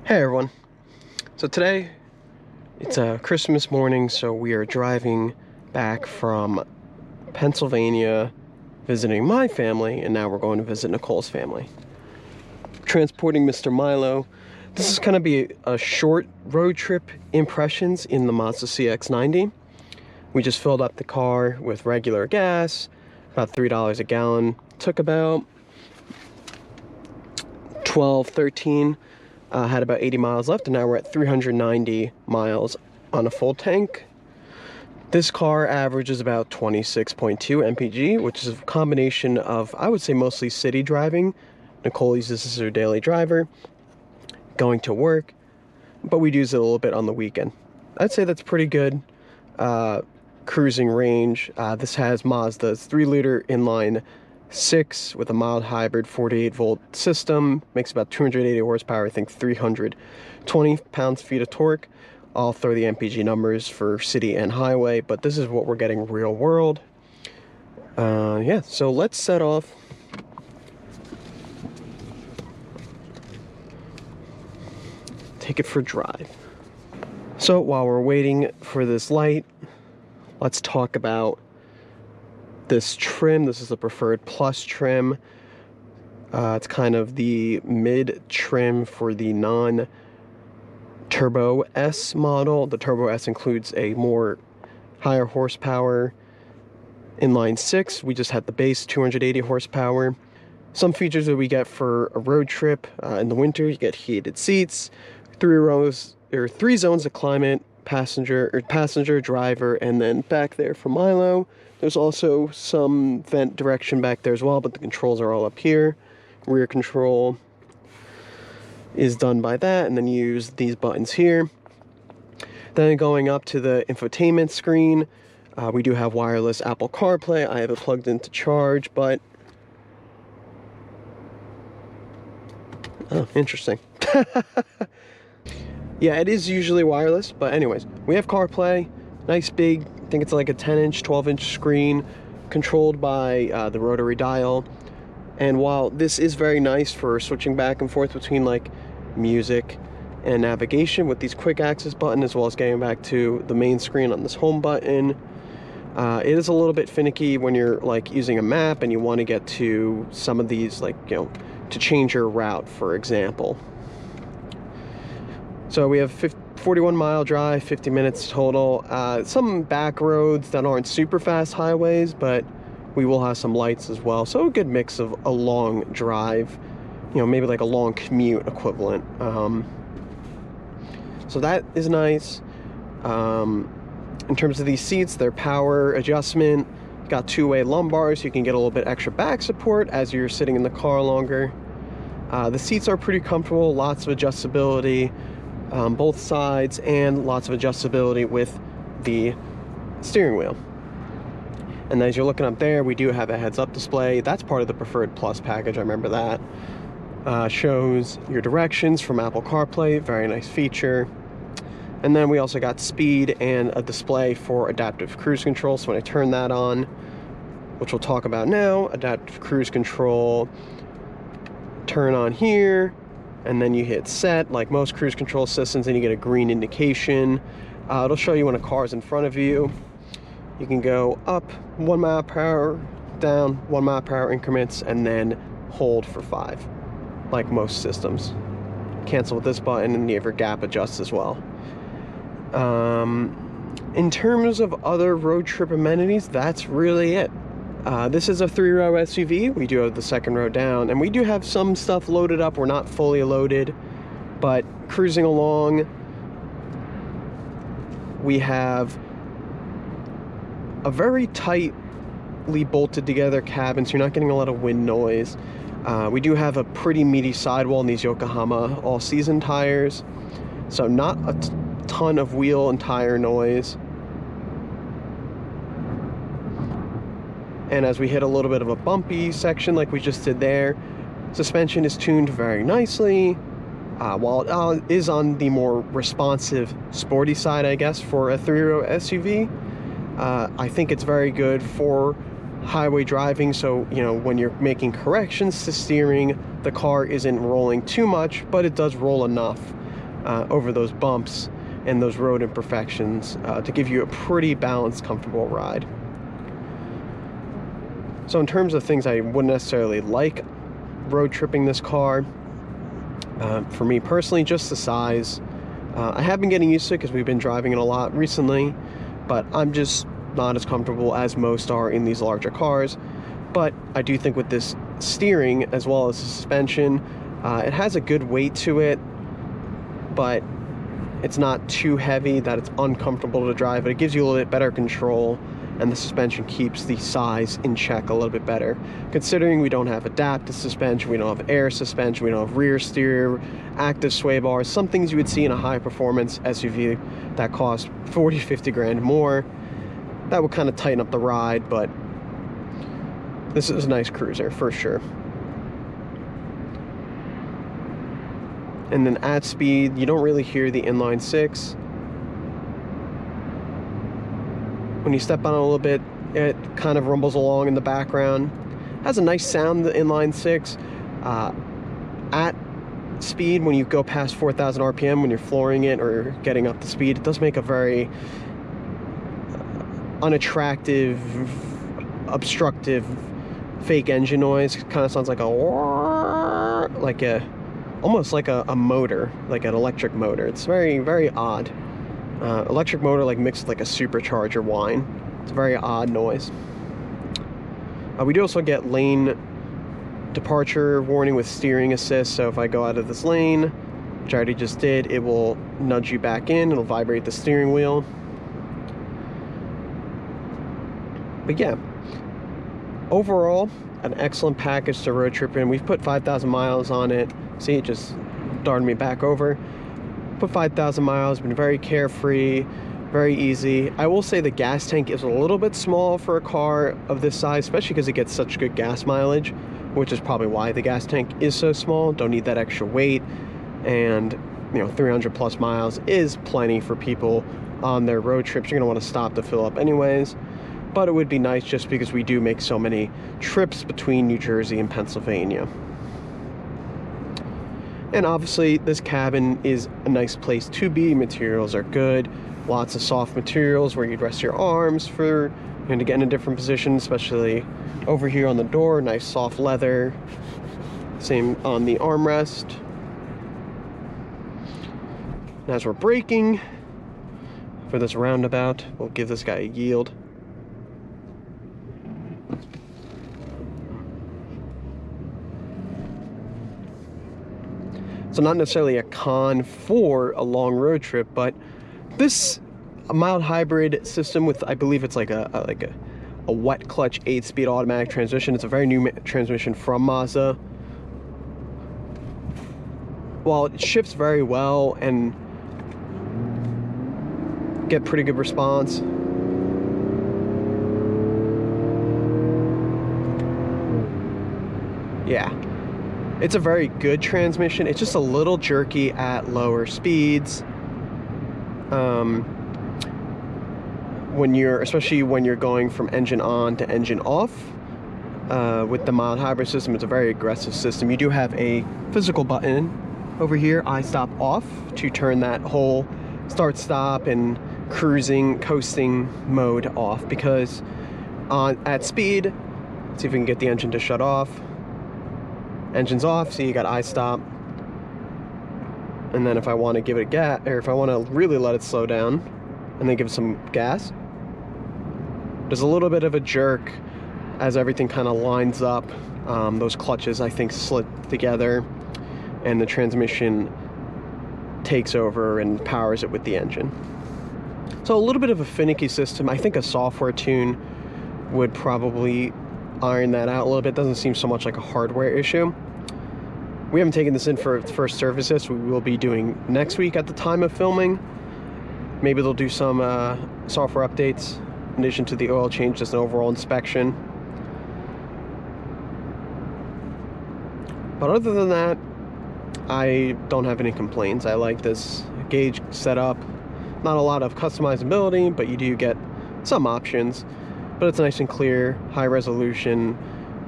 Hey everyone. So today it's a Christmas morning, so we are driving back from Pennsylvania visiting my family, and now we're going to visit Nicole's family. Transporting Mr. Milo. This is going to be a short road trip impressions in the Mazda CX-90. We just filled up the car with regular gas, about $3 a gallon. Took about 13 had about 80 miles left, and now we're at 390 miles on a full tank. This car averages about 26.2 MPG, which is a combination of, I would say, mostly city driving. Nicole uses this as her daily driver, going to work, but we use it a little bit on the weekend. I'd say that's pretty good cruising range. This has Mazda's 3-liter inline 6 with a mild hybrid 48-volt system, makes about 280 horsepower, I think 320 pounds-feet of torque. I'll throw the MPG numbers for city and highway, but this is what we're getting real world. Yeah, so let's set off. Take it for a drive. So while we're waiting for this light, let's talk about this trim. This is the preferred plus trim. It's kind of the mid trim for the non-Turbo S model. The Turbo S includes a more higher horsepower inline 6. We just had the base 280 horsepower. Some features that we get for a road trip in the winter: you get heated seats, 3 zones of climate, passenger, driver, and then back there for Milo. There's also some vent direction back there as well, but the controls are all up here. Rear control is done by that, and then you use these buttons here. Then going up to the infotainment screen, we do have wireless Apple CarPlay. I have it plugged in to charge, but... oh, interesting. Yeah, it is usually wireless, but anyways, we have CarPlay, nice big, I think it's like a 10-inch, 12-inch screen, controlled by the rotary dial. And while this is very nice for switching back and forth between like music and navigation with these quick access button, as well as getting back to the main screen on this home button, it is a little bit finicky when you're like using a map and you want to get to some of these, like, you know, to change your route, for example. So we have 41-mile drive, 50 minutes total. Some back roads that aren't super fast highways, but we will have some lights as well. So a good mix of a long drive, you know, maybe like a long commute equivalent. So that is nice. In terms of these seats, they're power adjustment. Got 2-way lumbar, so you can get a little bit extra back support as you're sitting in the car longer. The seats are pretty comfortable, lots of adjustability. Both sides, and lots of adjustability with the steering wheel. And as you're looking up there, we do have a heads-up display. That's part of the preferred plus package, I remember that. Shows your directions from Apple CarPlay, very nice feature. And then we also got speed and a display for adaptive cruise control. So when I turn that on, which we'll talk about now, adaptive cruise control, turn on here, and then you hit set like most cruise control systems, and you get a green indication. It'll show you when a car is in front of you. You can go up 1 mile per hour, down 1 mile per hour increments, and then hold for 5, like most systems. Cancel with this button, and you have your gap adjust as well. In terms of other road trip amenities, that's really it. This is a 3-row SUV. We do have the second row down, and we do have some stuff loaded up. We're not fully loaded, but cruising along, we have a very tightly bolted together cabin, so you're not getting a lot of wind noise. We do have a pretty meaty sidewall in these Yokohama all-season tires, so not a ton of wheel and tire noise. And as we hit a little bit of a bumpy section like we just did there, suspension is tuned very nicely. While it is on the more responsive, sporty side, I guess, for a 3-row SUV, I think it's very good for highway driving. So, you know, when you're making corrections to steering, the car isn't rolling too much, but it does roll enough over those bumps and those road imperfections to give you a pretty balanced, comfortable ride. So in terms of things I wouldn't necessarily like road tripping this car, for me personally, just the size. I have been getting used to it because we've been driving it a lot recently, but I'm just not as comfortable as most are in these larger cars. But I do think with this steering as well as the suspension, it has a good weight to it, but it's not too heavy that it's uncomfortable to drive. But it gives you a little bit better control, and the suspension keeps the size in check a little bit better. Considering we don't have adaptive suspension, we don't have air suspension, we don't have rear steer, active sway bars, some things you would see in a high performance SUV that cost 40, 50 grand more. That would kind of tighten up the ride, but this is a nice cruiser for sure. And then at speed, you don't really hear the inline six. When you step on it a little bit, it kind of rumbles along in the background. Has a nice sound, the inline six. At speed, when you go past 4,000 RPM, when you're flooring it or getting up to speed, it does make a very unattractive, obstructive, fake engine noise. It kind of sounds like almost like a motor, like an electric motor. It's very, very odd. Electric motor like mixed with like a supercharger whine. It's a very odd noise. We do also get lane departure warning with steering assist. So if I go out of this lane, which I already just did, it will nudge you back in. It'll vibrate the steering wheel. But yeah, overall, an excellent package to road trip in. We've put 5,000 miles on it. See, it just darted me back over. Put 5,000 miles, been very carefree, very easy. I will say the gas tank is a little bit small for a car of this size, especially because it gets such good gas mileage, which is probably why the gas tank is so small. Don't need that extra weight. And, you know, 300 plus miles is plenty for people on their road trips. You're gonna want to stop to fill up anyways. But it would be nice just because we do make so many trips between New Jersey and Pennsylvania. And obviously this cabin is a nice place to be. Materials are good. Lots of soft materials where you'd rest your arms for and to get in a different position, especially over here on the door. Nice soft leather. Same on the armrest. And as we're braking for this roundabout, we'll give this guy a yield. So not necessarily a con for a long road trip, but this mild hybrid system with, I believe it's like a wet clutch 8-speed automatic transmission. It's a very new transmission from Mazda. While it shifts very well and get pretty good response, yeah, it's a very good transmission. It's just a little jerky at lower speeds. Especially when you're going from engine on to engine off. With the mild hybrid system, it's a very aggressive system. You do have a physical button over here, I-stop off, to turn that whole start-stop and cruising, coasting mode off. Because at speed, let's see if we can get the engine to shut off. Engine's off, so you got I-stop. And then if I want to give it gas, or if I want to really let it slow down and then give it some gas, there's a little bit of a jerk as everything kind of lines up. Those clutches, I think, slid together and the transmission takes over and powers it with the engine. So a little bit of a finicky system. I think a software tune would probably iron that out a little bit. Doesn't seem so much like a hardware issue. We haven't taken this in for its first service test. We will be doing next week at the time of filming. Maybe they'll do some software updates in addition to the oil change, just an overall inspection. But other than that, I don't have any complaints. I like this gauge setup. Not a lot of customizability, but you do get some options. But it's nice and clear, high resolution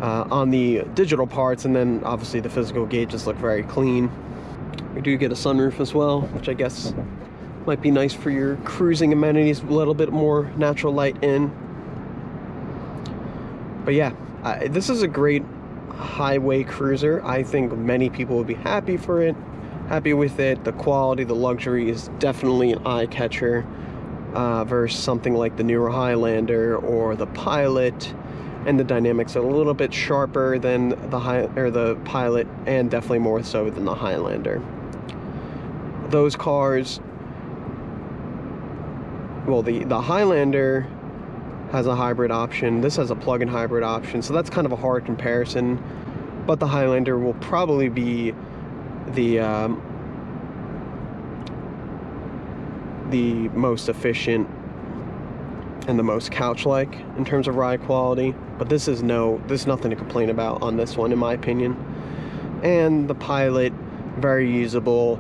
on the digital parts, and then obviously the physical gauges look very clean. We do get a sunroof as well, which I guess might be nice for your cruising amenities, a little bit more natural light in. But yeah, this is a great highway cruiser. I think many people would be happy with it. The quality, the luxury is definitely an eye catcher versus something like the newer Highlander or the Pilot, and the dynamics are a little bit sharper than the Pilot, and definitely more so than the Highlander. Those cars, well, the Highlander has a hybrid option. This has a plug-in hybrid option, so that's kind of a hard comparison. But the Highlander will probably be the most efficient and the most couch-like in terms of ride quality. But there's nothing to complain about on this one, in my opinion. And the Pilot, very usable.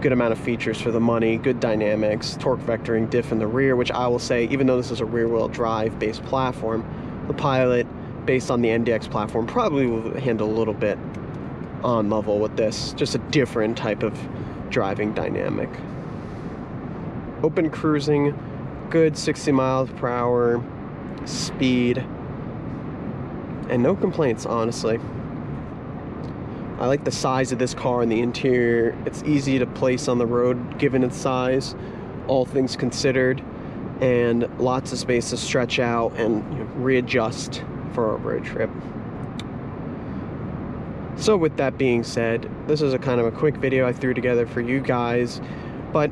Good amount of features for the money, good dynamics, torque vectoring, diff in the rear, which I will say, even though this is a rear-wheel drive based platform, the Pilot, based on the NDX platform, probably will handle a little bit on level with this. Just a different type of driving dynamic. Open cruising, good 60 miles per hour speed, and no complaints, honestly. I like the size of this car in the interior. It's easy to place on the road given its size, all things considered, and lots of space to stretch out and readjust for a road trip. So with that being said, this is a kind of a quick video I threw together for you guys, but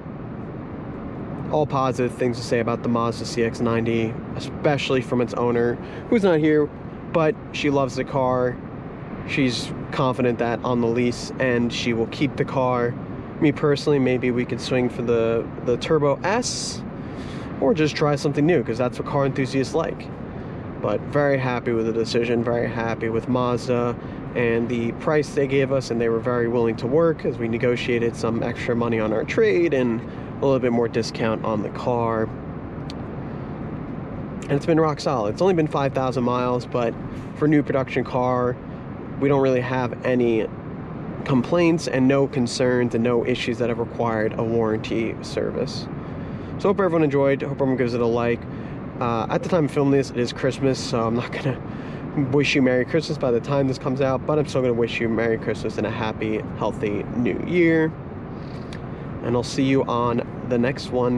all positive things to say about the Mazda CX-90, especially from its owner, who's not here, but she loves the car. She's confident that on the lease, and she will keep the car. Me personally, maybe we could swing for the Turbo S, or just try something new, because that's what car enthusiasts like. But very happy with the decision, very happy with Mazda and the price they gave us, and they were very willing to work as we negotiated some extra money on our trade and a little bit more discount on the car. And it's been rock solid. It's only been 5,000 miles, but for a new production car, we don't really have any complaints and no concerns and no issues that have required a warranty service. So hope everyone enjoyed. Hope everyone gives it a like. At the time of filming this, it is Christmas, so I'm not gonna wish you Merry Christmas by the time this comes out, but I'm still gonna wish you Merry Christmas and a happy, healthy New Year. And I'll see you on the next one.